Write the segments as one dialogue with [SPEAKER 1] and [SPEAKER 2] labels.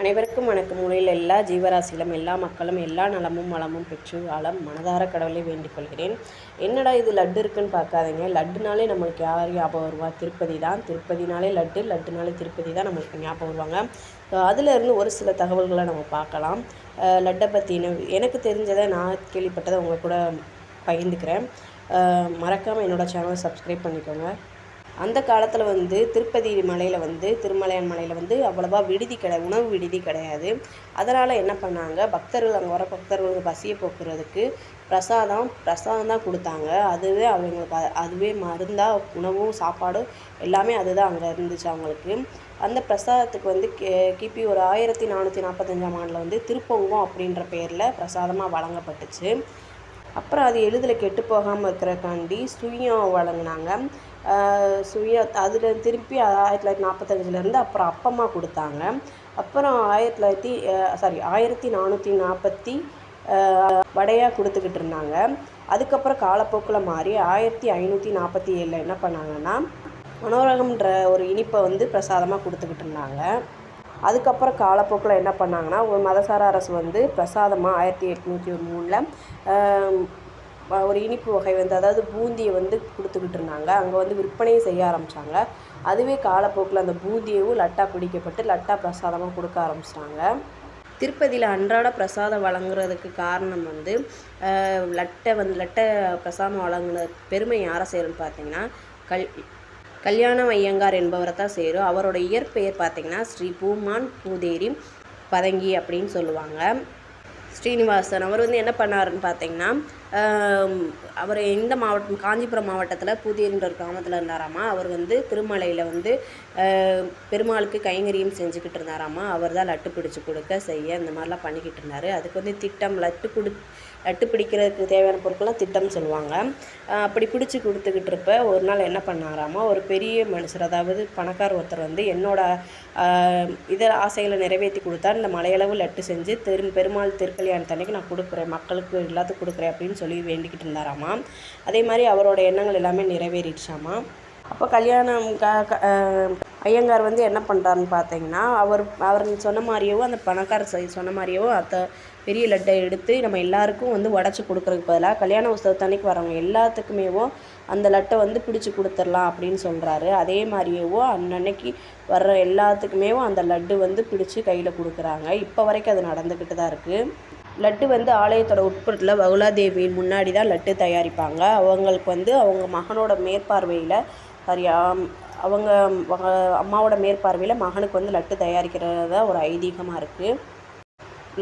[SPEAKER 1] அனைவருக்கும் வணக்கம். மூலையில் எல்லா ஜீவராசிகளும் எல்லா மக்களும் எல்லா நலமும் வளமும் பெற்று வாழ மனதார கடவுளை வேண்டிக் கொள்கிறேன். என்னடா இது லட்டு இருக்குன்னு பார்க்காதீங்க. லட்டுனாலே நம்மளுக்கு யார் ஞாபகம் வருவா? திருப்பதி தான். திருப்பதினாலே லட்டு, லட்டுனாலே திருப்பதி தான் நம்மளுக்கு ஞாபகம் வருவாங்க. அதிலேருந்து ஒரு சில தகவல்களை நம்ம பார்க்கலாம். லட்டை பற்றின எனக்கு தெரிஞ்சதை நான் கேள்விப்பட்டதை உங்கள் கூட பகிர்ந்துக்கிறேன். மறக்காமல் என்னோடய சேனலை சப்ஸ்கிரைப் பண்ணிக்கோங்க. அந்த காலத்தில் திருப்பதி மலையில் திருமலையான் மலையில் அவ்வளோவா உணவு விடுதி கிடையாது. அதனால் என்ன பண்ணாங்க, பக்தர்கள் அங்கே வர பக்தர்களுக்கு பசியை போக்குறதுக்கு பிரசாதம் தான் கொடுத்தாங்க. அதுவே அவங்களுக்கு அதுவே மருந்தாக உணவும் சாப்பாடும் எல்லாமே அதுதான் அங்கே இருந்துச்சு அவங்களுக்கு. அந்த பிரசாதத்துக்கு கிபி ஒரு 1445ஆம் ஆண்டில் திருப்பொங்கம் அப்படின்ற பேரில் பிரசாதமாக வழங்கப்பட்டுச்சு. அப்புறம் அது எளிதில் கெட்டு போகாமல் இருக்கிறக்காண்டி சுயம் வழங்கினாங்க. அதில் திருப்பி 1945 அப்புறம் அப்பமா கொடுத்தாங்க. அப்புறம் 1440 வடையாக கொடுத்துக்கிட்டு இருந்தாங்க. அதுக்கப்புறம் காலப்போக்கில் மாறி 1547 என்ன பண்ணாங்கன்னா மனோரகம்ன்ற ஒரு இனிப்பை பிரசாதமாக கொடுத்துக்கிட்டு இருந்தாங்க. அதுக்கப்புறம் காலப்போக்கில் என்ன பண்ணாங்கன்னா ஒரு மதசார அரசு பிரசாதமாக 1803 ஒரு இனிப்பு வகை அதாவது பூந்தியை கொடுத்துக்கிட்டு இருந்தாங்க. அங்கே விற்பனையை செய்ய ஆரம்பித்தாங்க. அதுவே காலப்போக்கில் அந்த பூந்தியவும் லட்டா பிடிக்கப்பட்டு லட்டா பிரசாதமாக கொடுக்க ஆரம்பிச்சிட்டாங்க. திருப்பதியில் அன்றாட பிரசாதம் வழங்குறதுக்கு காரணம் லட்டை பிரசாதம் வழங்குன பெருமை யாரை சேரும்னு பார்த்தீங்கன்னா கல்யாணம் ஐயங்கார் என்பவரை தான் சேரும். அவரோட இயற்பெயர் பார்த்திங்கன்னா ஸ்ரீ பூமான் பூதேரி பதங்கி அப்படின்னு சொல்லுவாங்க. ஸ்ரீனிவாசன் அவர் என்ன பண்ணாருன்னு பார்த்தீங்கன்னா அவர் இந்த மாவட்டம் காஞ்சிபுரம் மாவட்டத்தில் பூதேரின்ற ஒரு கிராமத்தில் இருந்தாராமா. அவர் திருமலையில் பெருமாளுக்கு கைங்கரியம் செஞ்சுக்கிட்டு இருந்தாராமா. அவர் தான் லட்டு பிடிச்சி கொடுக்க செய்ய இந்த மாதிரிலாம் பண்ணிக்கிட்டு இருந்தார். அதுக்கு திட்டம் லட்டு பிடிக்கிறதுக்கு தேவையான பொருட்கள்லாம் திட்டம்னு சொல்லுவாங்க. அப்படி பிடிச்சி கொடுத்துக்கிட்டு இருப்ப ஒரு நாள் என்ன பண்ணாராமா, ஒரு பெரிய மனுஷர் அதாவது பணக்கார ஒருத்தர் என்னோட இதர ஆசைகளை நிறைவேற்றி கொடுத்தார். இந்த மலையளவு லட்டு செஞ்சு பெருமாள் திருக்கல்யாணத்தன்னைக்கு நான் கொடுக்குறேன், மக்களுக்கு எல்லாத்துக்கும் கொடுக்குறேன் அப்படின்னு சொல்லி வேண்டிக்கிட்டு இருந்தாராமா. அதே மாதிரி அவரோட எண்ணங்கள் எல்லாமே நிறைவேறிடுச்சாமா. அப்போ கல்யாணம் ஐயங்கார் என்ன பண்ணுறாருன்னு பார்த்தீங்கன்னா அவர் சொன்ன மாதிரியேவும் அந்த பணக்காரர் சொன்ன மாதிரியேவும் பெரிய லட்டை எடுத்து நம்ம எல்லாருக்கும் உடச்சி கொடுக்குறதுக்கு பதிலாக கல்யாண உற்சவத்தன்னைக்கு வரவங்க எல்லாத்துக்குமேவும் அந்த லட்டை பிடிச்சி கொடுத்துடலாம் அப்படின்னு சொல்கிறாரு. அதே மாதிரியேவோ அன்னன்னைக்கு வர்ற எல்லாத்துக்குமேவும் அந்த லட்டு பிடிச்சி கையில் கொடுக்குறாங்க. இப்போ வரைக்கும் அது நடந்துக்கிட்டு தான் இருக்குது. லட்டு ஆலயத்தோட உட்புறத்தில் வகுலாதேவியின் முன்னாடி தான் லட்டு தயாரிப்பாங்க. அவங்களுக்கு அவங்க மகனோட மேற்பார்வையில் அவங்க அம்மாவோட மேற்பார்வையில் மகனுக்கு லட்டு தயாரிக்கிறதா ஒரு ஐதீகமாக இருக்குது.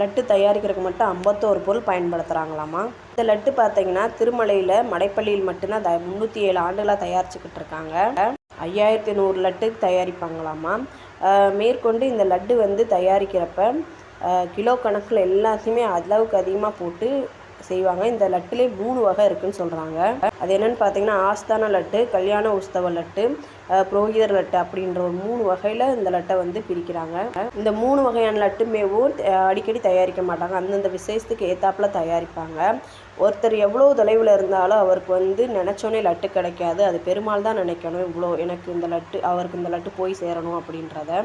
[SPEAKER 1] லட்டு தயாரிக்கிறதுக்கு மட்டும் 51 பொருள் பயன்படுத்துகிறாங்களாமா. இந்த லட்டு பார்த்தீங்கன்னா திருமலையில் மடைப்பள்ளியில் மட்டும்தான் 307 ஆண்டுகளாக தயாரிச்சுக்கிட்டு இருக்காங்க. 5100 லட்டு தயாரிப்பாங்களாமா. மேற்கொண்டு இந்த லட்டு தயாரிக்கிறப்ப கிலோ கணக்கில் எல்லாத்தையுமே அளவுக்கு அதிகமாக போட்டு செய்வாங்க. இந்த லட்டுலேயே 3 வகை இருக்குதுன்னு சொல்கிறாங்க. அது என்னென்னு பார்த்தீங்கன்னா ஆஸ்தான லட்டு, கல்யாண உற்சவ லட்டு, புரோகிதர் லட்டு அப்படின்ற ஒரு 3 வகையில் இந்த லட்டை பிரிக்கிறாங்க. இந்த 3 வகையான லட்டுமேவும் அடிக்கடி தயாரிக்க மாட்டாங்க. அந்தந்த விசேஷத்துக்கு ஏற்றாப்புல தயாரிப்பாங்க. ஒருத்தர் எவ்வளோ தொலைவில் இருந்தாலும் அவருக்கு நினச்சோன்னே லட்டு கிடைக்காது. அது பெருமாள் தான் நினைக்கணும், இவ்வளோ எனக்கு அவருக்கு இந்த லட்டு போய் சேரணும் அப்படின்றத.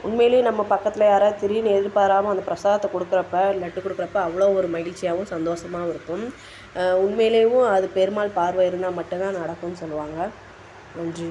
[SPEAKER 1] உண்மையிலேயே நம்ம பக்கத்தில் யாராவது திடீர்னு எதிர்பாராமல் அந்த பிரசாதத்தை லட்டு கொடுக்குறப்ப அவ்வளோ ஒரு மகிழ்ச்சியாகவும் சந்தோஷமாகவும் இருக்கும். உண்மையிலேயும் அது பெருமாள் பார்வை இருந்தால் மட்டும்தான் நடக்கும்னு சொல்லுவாங்க. நன்றி.